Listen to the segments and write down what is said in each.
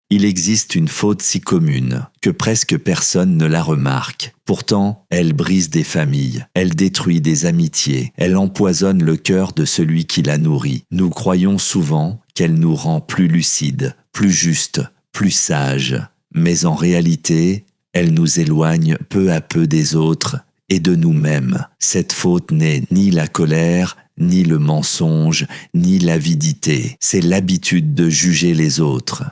Il existe une faute si commune que presque personne ne la remarque. Pourtant, elle brise des familles, elle détruit des amitiés, elle empoisonne le cœur de celui qui la nourrit. Nous croyons souvent qu'elle nous rend plus lucides, plus justes, plus sages. Mais en réalité, elle nous éloigne peu à peu des autres et de nous-mêmes. Cette faute n'est ni la colère, ni le mensonge, ni l'avidité. C'est l'habitude de juger les autres.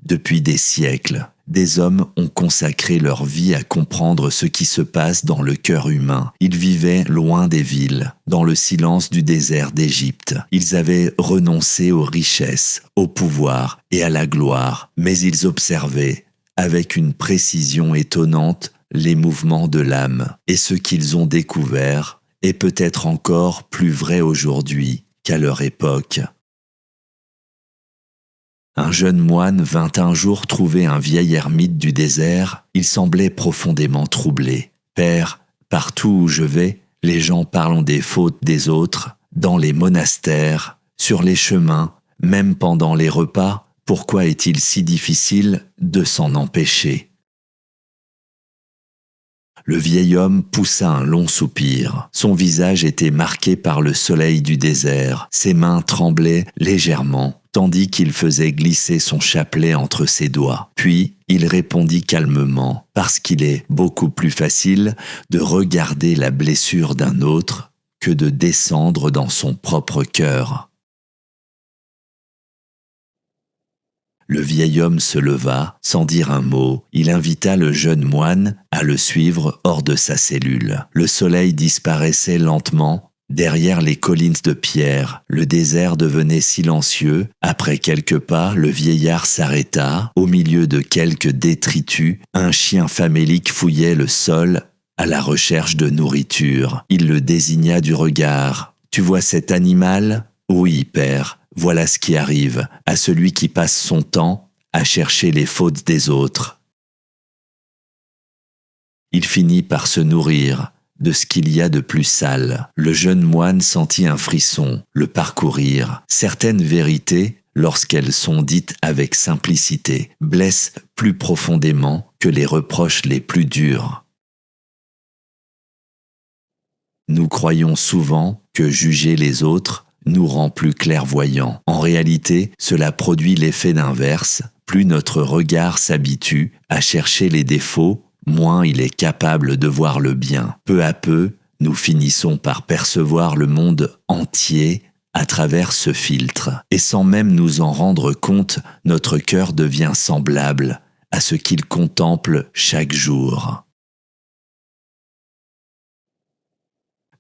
Depuis des siècles, des hommes ont consacré leur vie à comprendre ce qui se passe dans le cœur humain. Ils vivaient loin des villes, dans le silence du désert d'Égypte. Ils avaient renoncé aux richesses, au pouvoir et à la gloire, mais ils observaient, avec une précision étonnante, les mouvements de l'âme. Et ce qu'ils ont découvert est peut-être encore plus vrai aujourd'hui qu'à leur époque. Un jeune moine vint un jour trouver un vieil ermite du désert. Il semblait profondément troublé. « Père, partout où je vais, les gens parlent des fautes des autres, dans les monastères, sur les chemins, même pendant les repas. Pourquoi est-il si difficile de s'en empêcher ?» Le vieil homme poussa un long soupir. Son visage était marqué par le soleil du désert. Ses mains tremblaient légèrement, tandis qu'il faisait glisser son chapelet entre ses doigts. Puis, il répondit calmement, parce qu'il est beaucoup plus facile de regarder la blessure d'un autre que de descendre dans son propre cœur. Le vieil homme se leva, sans dire un mot. Il invita le jeune moine à le suivre hors de sa cellule. Le soleil disparaissait lentement derrière les collines de pierre. Le désert devenait silencieux. Après quelques pas, le vieillard s'arrêta. Au milieu de quelques détritus, un chien famélique fouillait le sol à la recherche de nourriture. Il le désigna du regard. « Tu vois cet animal ? » ?»« Oui, père. Voilà ce qui arrive à celui qui passe son temps à chercher les fautes des autres. » Il finit par se nourrir de ce qu'il y a de plus sale. Le jeune moine sentit un frisson le parcourir. Certaines vérités, lorsqu'elles sont dites avec simplicité, blessent plus profondément que les reproches les plus durs. Nous croyons souvent que juger les autres nous rend plus clairvoyants. En réalité, cela produit l'effet inverse. Plus notre regard s'habitue à chercher les défauts, moins il est capable de voir le bien. Peu à peu, nous finissons par percevoir le monde entier à travers ce filtre. Et sans même nous en rendre compte, notre cœur devient semblable à ce qu'il contemple chaque jour.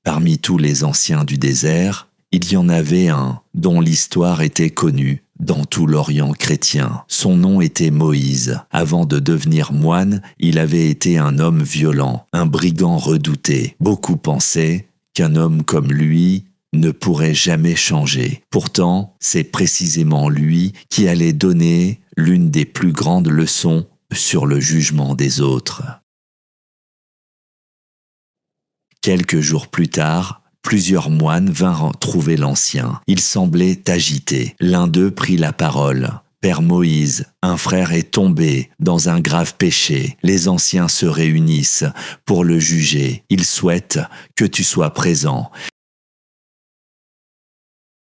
Parmi tous les anciens du désert, il y en avait un dont l'histoire était connue dans tout l'Orient chrétien. Son nom était Moïse. Avant de devenir moine, il avait été un homme violent, un brigand redouté. Beaucoup pensaient qu'un homme comme lui ne pourrait jamais changer. Pourtant, c'est précisément lui qui allait donner l'une des plus grandes leçons sur le jugement des autres. Quelques jours plus tard, plusieurs moines vinrent trouver l'ancien. Il semblait agité. L'un d'eux prit la parole. « Père Moïse, un frère est tombé dans un grave péché. Les anciens se réunissent pour le juger. Ils souhaitent que tu sois présent. »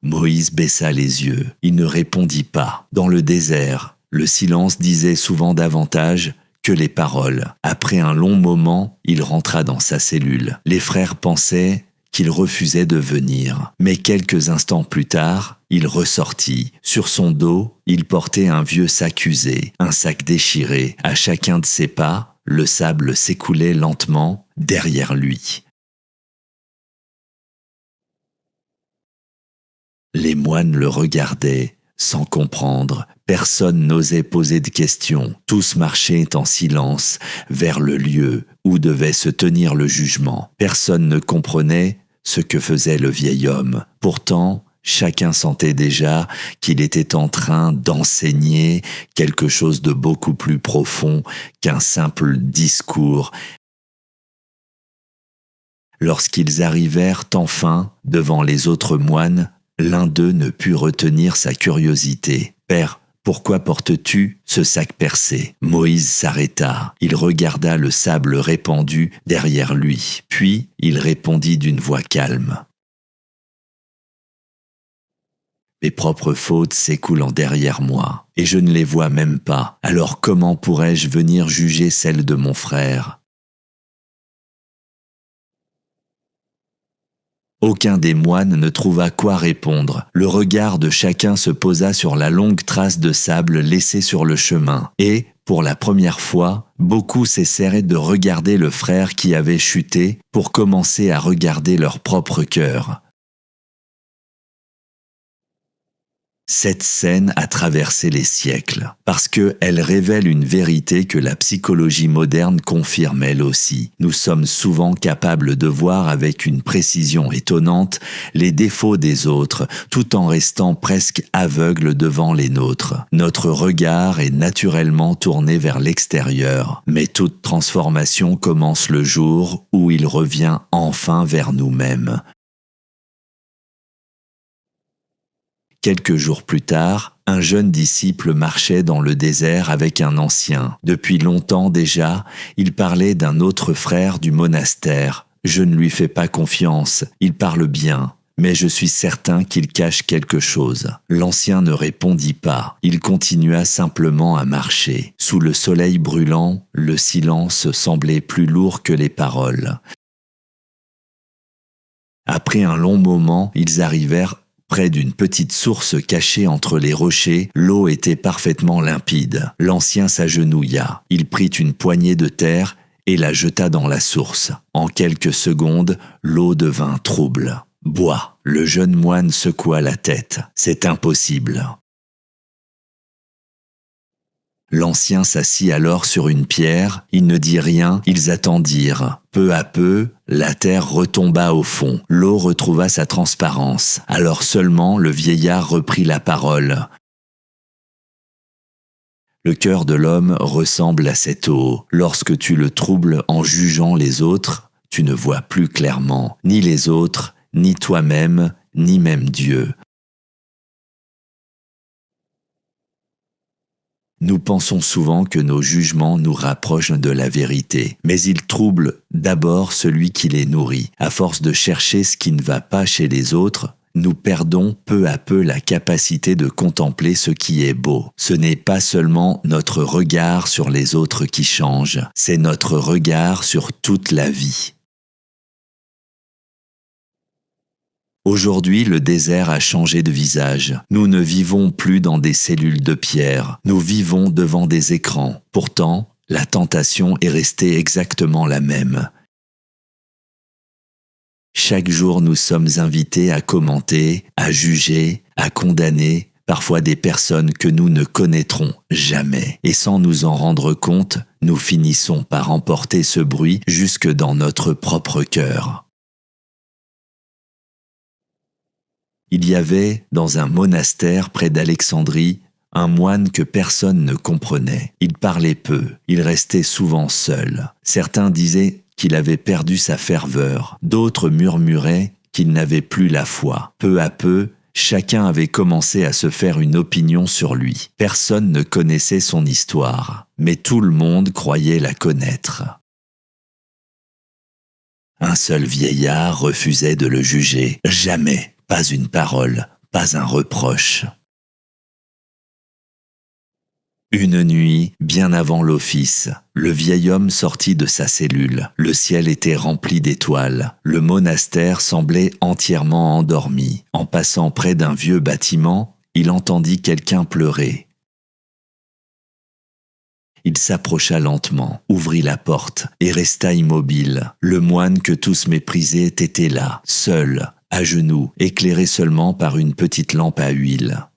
Moïse baissa les yeux. Il ne répondit pas. Dans le désert, le silence disait souvent davantage que les paroles. Après un long moment, il rentra dans sa cellule. Les frères pensaient qu'il refusait de venir. Mais quelques instants plus tard, il ressortit. Sur son dos, il portait un vieux sac usé, un sac déchiré. À chacun de ses pas, le sable s'écoulait lentement derrière lui. Les moines le regardaient, sans comprendre. Personne n'osait poser de questions. Tous marchaient en silence vers le lieu où devait se tenir le jugement. Personne ne comprenait ce que faisait le vieil homme. Pourtant, chacun sentait déjà qu'il était en train d'enseigner quelque chose de beaucoup plus profond qu'un simple discours. Lorsqu'ils arrivèrent enfin devant les autres moines, L'un d'eux ne put retenir sa curiosité. « Père, pourquoi portes-tu ce sac percé ?» Moïse s'arrêta. Il regarda le sable répandu derrière lui. Puis il répondit d'une voix calme. « Mes propres fautes s'écoulant derrière moi, et je ne les vois même pas. Alors comment pourrais-je venir juger celles de mon frère ?» Aucun des moines ne trouva quoi répondre. Le regard de chacun se posa sur la longue trace de sable laissée sur le chemin. Et, pour la première fois, beaucoup cessèrent de regarder le frère qui avait chuté pour commencer à regarder leur propre cœur. Cette scène a traversé les siècles, parce qu'elle révèle une vérité que la psychologie moderne confirme elle aussi. Nous sommes souvent capables de voir avec une précision étonnante les défauts des autres, tout en restant presque aveugles devant les nôtres. Notre regard est naturellement tourné vers l'extérieur, mais toute transformation commence le jour où il revient enfin vers nous-mêmes. Quelques jours plus tard, un jeune disciple marchait dans le désert avec un ancien. Depuis longtemps déjà, il parlait d'un autre frère du monastère. « Je ne lui fais pas confiance, il parle bien, mais je suis certain qu'il cache quelque chose. » L'ancien ne répondit pas. Il continua simplement à marcher. Sous le soleil brûlant, le silence semblait plus lourd que les paroles. Après un long moment, ils arrivèrent près d'une petite source cachée entre les rochers. L'eau était parfaitement limpide. L'ancien s'agenouilla. Il prit une poignée de terre et la jeta dans la source. En quelques secondes, l'eau devint trouble. « Bois !» Le jeune moine secoua la tête. « C'est impossible. » L'ancien s'assit alors sur une pierre, il ne dit rien, ils attendirent. Peu à peu, la terre retomba au fond, l'eau retrouva sa transparence. Alors seulement le vieillard reprit la parole. Le cœur de l'homme ressemble à cette eau. Lorsque tu le troubles en jugeant les autres, tu ne vois plus clairement ni les autres, ni toi-même, ni même Dieu. Nous pensons souvent que nos jugements nous rapprochent de la vérité, mais ils troublent d'abord celui qui les nourrit. À force de chercher ce qui ne va pas chez les autres, nous perdons peu à peu la capacité de contempler ce qui est beau. Ce n'est pas seulement notre regard sur les autres qui change, c'est notre regard sur toute la vie. Aujourd'hui, le désert a changé de visage. Nous ne vivons plus dans des cellules de pierre. Nous vivons devant des écrans. Pourtant, la tentation est restée exactement la même. Chaque jour, nous sommes invités à commenter, à juger, à condamner, parfois des personnes que nous ne connaîtrons jamais. Et sans nous en rendre compte, nous finissons par emporter ce bruit jusque dans notre propre cœur. Il y avait, dans un monastère près d'Alexandrie, un moine que personne ne comprenait. Il parlait peu, il restait souvent seul. Certains disaient qu'il avait perdu sa ferveur, d'autres murmuraient qu'il n'avait plus la foi. Peu à peu, chacun avait commencé à se faire une opinion sur lui. Personne ne connaissait son histoire, mais tout le monde croyait la connaître. Un seul vieillard refusait de le juger. Jamais. Pas une parole, pas un reproche. Une nuit, bien avant l'office, le vieil homme sortit de sa cellule. Le ciel était rempli d'étoiles. Le monastère semblait entièrement endormi. En passant près d'un vieux bâtiment, il entendit quelqu'un pleurer. Il s'approcha lentement, ouvrit la porte et resta immobile. Le moine que tous méprisaient était là, seul, à genoux, éclairé seulement par une petite lampe à huile.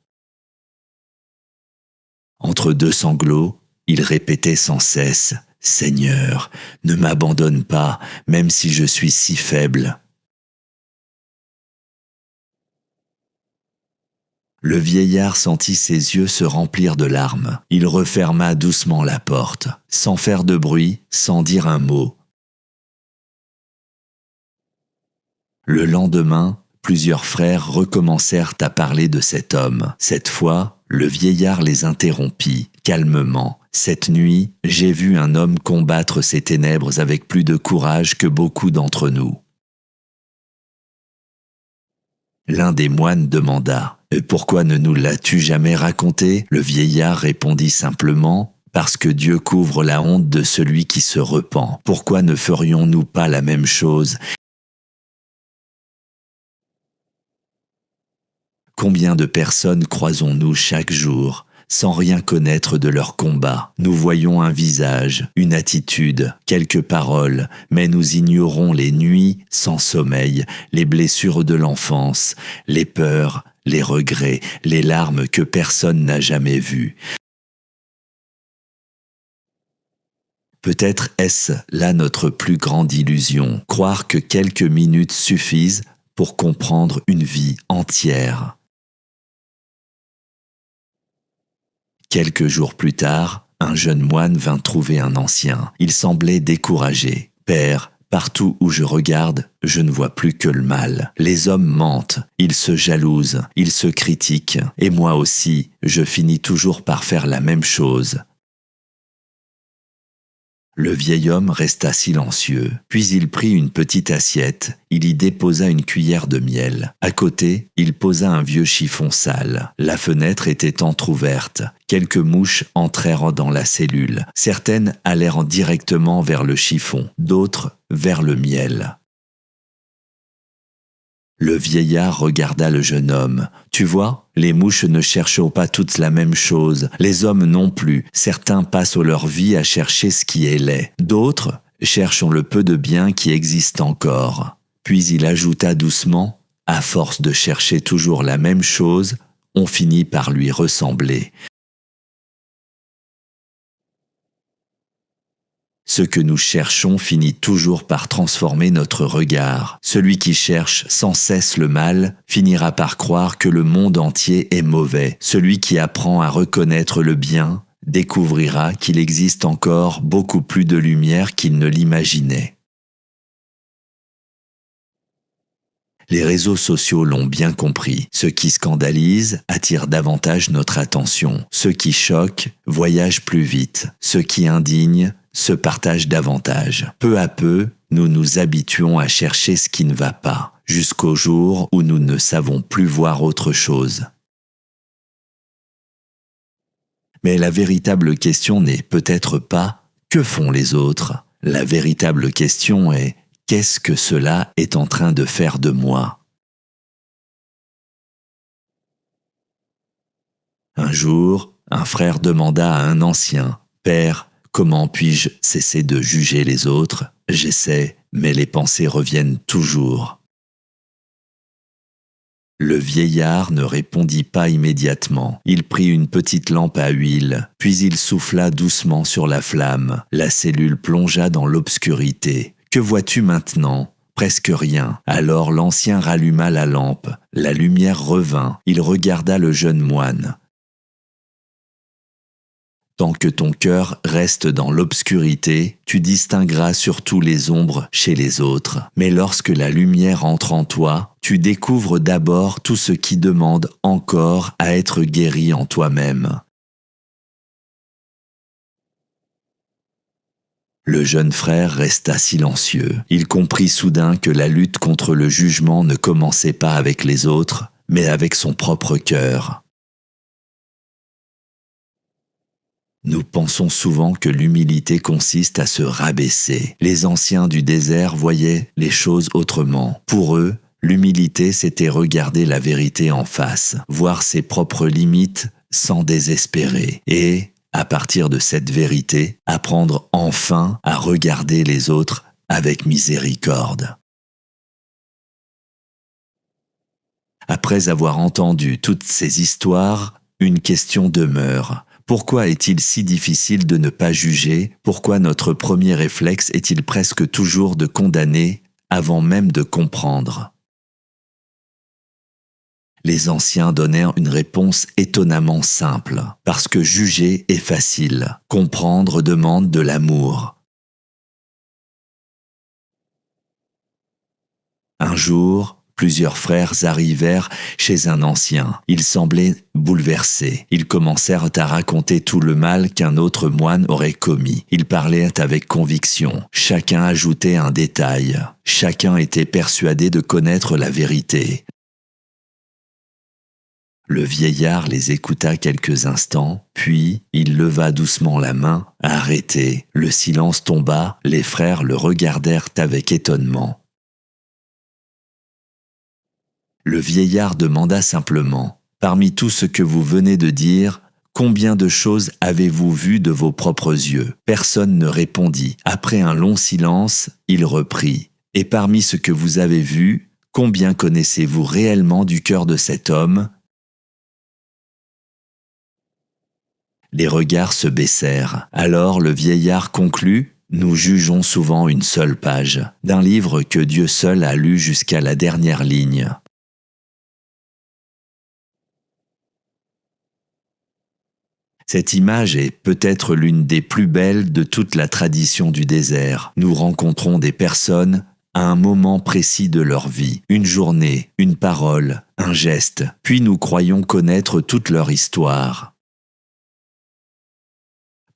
Entre deux sanglots, il répétait sans cesse « Seigneur, ne m'abandonne pas, même si je suis si faible. » Le vieillard sentit ses yeux se remplir de larmes. Il referma doucement la porte, sans faire de bruit, sans dire un mot. Le lendemain, plusieurs frères recommencèrent à parler de cet homme. Cette fois, le vieillard les interrompit, calmement. « Cette nuit, j'ai vu un homme combattre ces ténèbres avec plus de courage que beaucoup d'entre nous. » L'un des moines demanda « Pourquoi ne nous l'as-tu jamais raconté ?» Le vieillard répondit simplement « Parce que Dieu couvre la honte de celui qui se repent. Pourquoi ne ferions-nous pas la même chose ?» Combien de personnes croisons-nous chaque jour sans rien connaître de leur combat? Nous voyons un visage, une attitude, quelques paroles, mais nous ignorons les nuits sans sommeil, les blessures de l'enfance, les peurs, les regrets, les larmes que personne n'a jamais vues. Peut-être est-ce là notre plus grande illusion, croire que quelques minutes suffisent pour comprendre une vie entière. Quelques jours plus tard, un jeune moine vint trouver un ancien. Il semblait découragé. « Père, partout où je regarde, je ne vois plus que le mal. Les hommes mentent, ils se jalousent, ils se critiquent, et moi aussi, je finis toujours par faire la même chose. » Le vieil homme resta silencieux, puis il prit une petite assiette, il y déposa une cuillère de miel. À côté, il posa un vieux chiffon sale. La fenêtre était entr'ouverte. Quelques mouches entrèrent dans la cellule. Certaines allèrent directement vers le chiffon, d'autres vers le miel. Le vieillard regarda le jeune homme. « Tu vois, les mouches ne cherchent pas toutes la même chose, les hommes non plus. Certains passent leur vie à chercher ce qui est laid. D'autres cherchent le peu de bien qui existe encore. » Puis il ajouta doucement, « À force de chercher toujours la même chose, on finit par lui ressembler. » Ce que nous cherchons finit toujours par transformer notre regard. Celui qui cherche sans cesse le mal finira par croire que le monde entier est mauvais. Celui qui apprend à reconnaître le bien découvrira qu'il existe encore beaucoup plus de lumière qu'il ne l'imaginait. Les réseaux sociaux l'ont bien compris. Ce qui scandalise attire davantage notre attention. Ce qui choque voyage plus vite. Ce qui indigne se partage davantage. Peu à peu, nous nous habituons à chercher ce qui ne va pas, jusqu'au jour où nous ne savons plus voir autre chose. Mais la véritable question n'est peut-être pas « que font les autres ?» La véritable question est « qu'est-ce que cela est en train de faire de moi ?» Un jour, un frère demanda à un ancien « Père, comment puis-je cesser de juger les autres? J'essaie, mais les pensées reviennent toujours. » Le vieillard ne répondit pas immédiatement. Il prit une petite lampe à huile, puis il souffla doucement sur la flamme. La cellule plongea dans l'obscurité. « Que vois-tu maintenant ? » « Presque rien. » Alors l'ancien ralluma la lampe. La lumière revint. Il regarda le jeune moine. Tant que ton cœur reste dans l'obscurité, tu distingueras surtout les ombres chez les autres. Mais lorsque la lumière entre en toi, tu découvres d'abord tout ce qui demande encore à être guéri en toi-même. Le jeune frère resta silencieux. Il comprit soudain que la lutte contre le jugement ne commençait pas avec les autres, mais avec son propre cœur. Nous pensons souvent que l'humilité consiste à se rabaisser. Les anciens du désert voyaient les choses autrement. Pour eux, l'humilité, c'était regarder la vérité en face, voir ses propres limites sans désespérer et, à partir de cette vérité, apprendre enfin à regarder les autres avec miséricorde. Après avoir entendu toutes ces histoires, une question demeure. Pourquoi est-il si difficile de ne pas juger? Pourquoi notre premier réflexe est-il presque toujours de condamner avant même de comprendre? Les anciens donnèrent une réponse étonnamment simple, parce que juger est facile, comprendre demande de l'amour. Un jour, Plusieurs frères arrivèrent chez un ancien. Ils semblaient bouleversés. Ils commencèrent à raconter tout le mal qu'un autre moine aurait commis. Ils parlaient avec conviction. Chacun ajoutait un détail. Chacun était persuadé de connaître la vérité. Le vieillard les écouta quelques instants, puis il leva doucement la main, arrêté. Le silence tomba, les frères le regardèrent avec étonnement. Le vieillard demanda simplement, « Parmi tout ce que vous venez de dire, combien de choses avez-vous vues de vos propres yeux ?» Personne ne répondit. Après un long silence, il reprit, « Et parmi ce que vous avez vu, combien connaissez-vous réellement du cœur de cet homme ?» Les regards se baissèrent. Alors le vieillard conclut, « Nous jugeons souvent une seule page, d'un livre que Dieu seul a lu jusqu'à la dernière ligne. » Cette image est peut-être l'une des plus belles de toute la tradition du désert. Nous rencontrons des personnes à un moment précis de leur vie, une journée, une parole, un geste, puis nous croyons connaître toute leur histoire.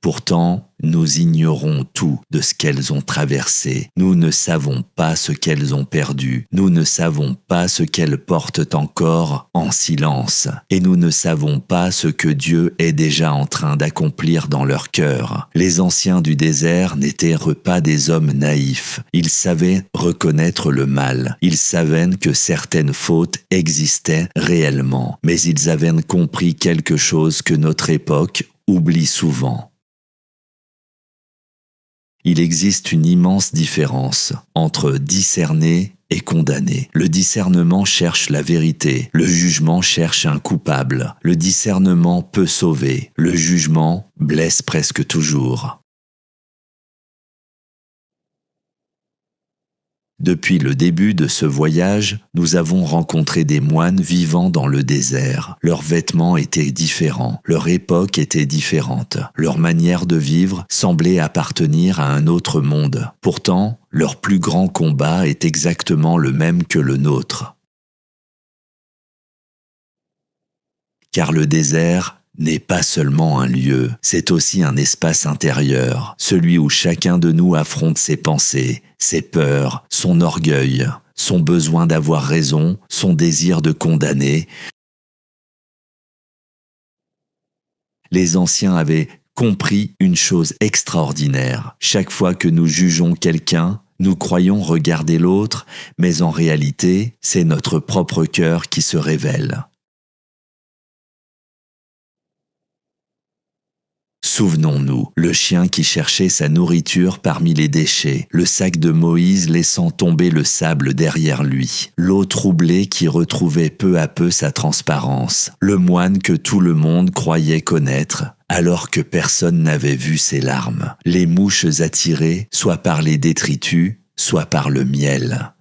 Pourtant, nous ignorons tout de ce qu'elles ont traversé. Nous ne savons pas ce qu'elles ont perdu. Nous ne savons pas ce qu'elles portent encore en silence. Et nous ne savons pas ce que Dieu est déjà en train d'accomplir dans leur cœur. Les anciens du désert n'étaient pas des hommes naïfs. Ils savaient reconnaître le mal. Ils savaient que certaines fautes existaient réellement. Mais ils avaient compris quelque chose que notre époque oublie souvent. Il existe une immense différence entre discerner et condamner. Le discernement cherche la vérité, le jugement cherche un coupable. Le discernement peut sauver, le jugement blesse presque toujours. Depuis le début de ce voyage, nous avons rencontré des moines vivant dans le désert. Leurs vêtements étaient différents, leur époque était différente, leur manière de vivre semblait appartenir à un autre monde. Pourtant, leur plus grand combat est exactement le même que le nôtre. Car le désert n'est pas seulement un lieu, c'est aussi un espace intérieur, celui où chacun de nous affronte ses pensées, ses peurs, son orgueil, son besoin d'avoir raison, son désir de condamner. Les anciens avaient compris une chose extraordinaire. Chaque fois que nous jugeons quelqu'un, nous croyons regarder l'autre, mais en réalité, c'est notre propre cœur qui se révèle. Souvenons-nous, le chien qui cherchait sa nourriture parmi les déchets, le sac de Moïse laissant tomber le sable derrière lui, l'eau troublée qui retrouvait peu à peu sa transparence, le moine que tout le monde croyait connaître, alors que personne n'avait vu ses larmes, les mouches attirées soit par les détritus, soit par le miel.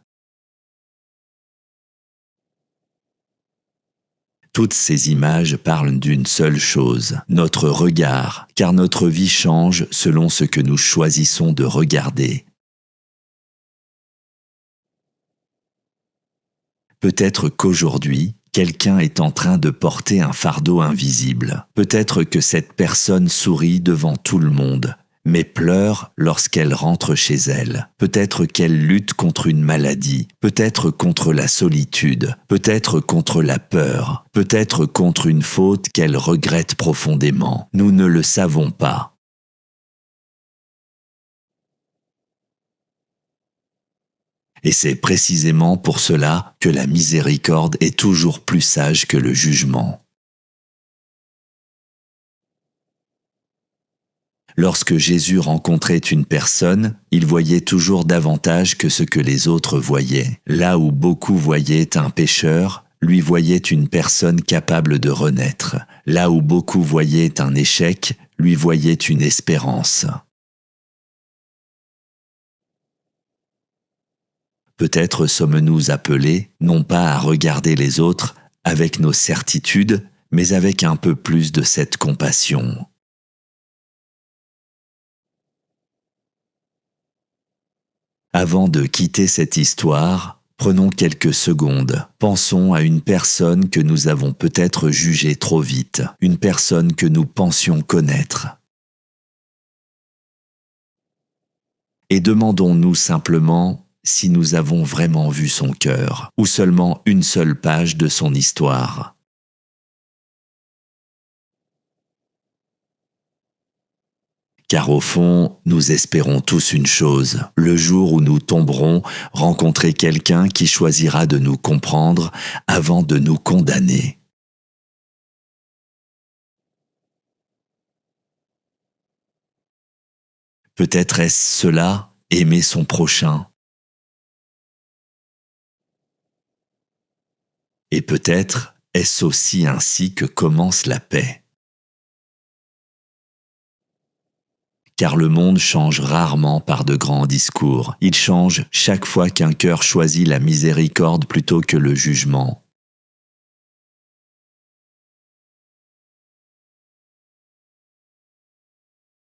Toutes ces images parlent d'une seule chose, notre regard, car notre vie change selon ce que nous choisissons de regarder. Peut-être qu'aujourd'hui, quelqu'un est en train de porter un fardeau invisible. Peut-être que cette personne sourit devant tout le monde, mais pleure lorsqu'elle rentre chez elle. Peut-être qu'elle lutte contre une maladie, peut-être contre la solitude, peut-être contre la peur, peut-être contre une faute qu'elle regrette profondément. Nous ne le savons pas. Et c'est précisément pour cela que la miséricorde est toujours plus sage que le jugement. Lorsque Jésus rencontrait une personne, il voyait toujours davantage que ce que les autres voyaient. Là où beaucoup voyaient un pécheur, lui voyait une personne capable de renaître. Là où beaucoup voyaient un échec, lui voyait une espérance. Peut-être sommes-nous appelés, non pas à regarder les autres avec nos certitudes, mais avec un peu plus de cette compassion. Avant de quitter cette histoire, Prenons quelques secondes. Pensons à une personne que nous avons peut-être jugée trop vite, une personne que nous pensions connaître. Et demandons-nous simplement si nous avons vraiment vu son cœur, ou seulement une seule page de son histoire. Car au fond, nous espérons tous une chose, le jour où nous tomberons, rencontrer quelqu'un qui choisira de nous comprendre avant de nous condamner. Peut-être est-ce cela, aimer son prochain. Et peut-être est-ce aussi ainsi que commence la paix. Car le monde change rarement par de grands discours. Il change chaque fois qu'un cœur choisit la miséricorde plutôt que le jugement.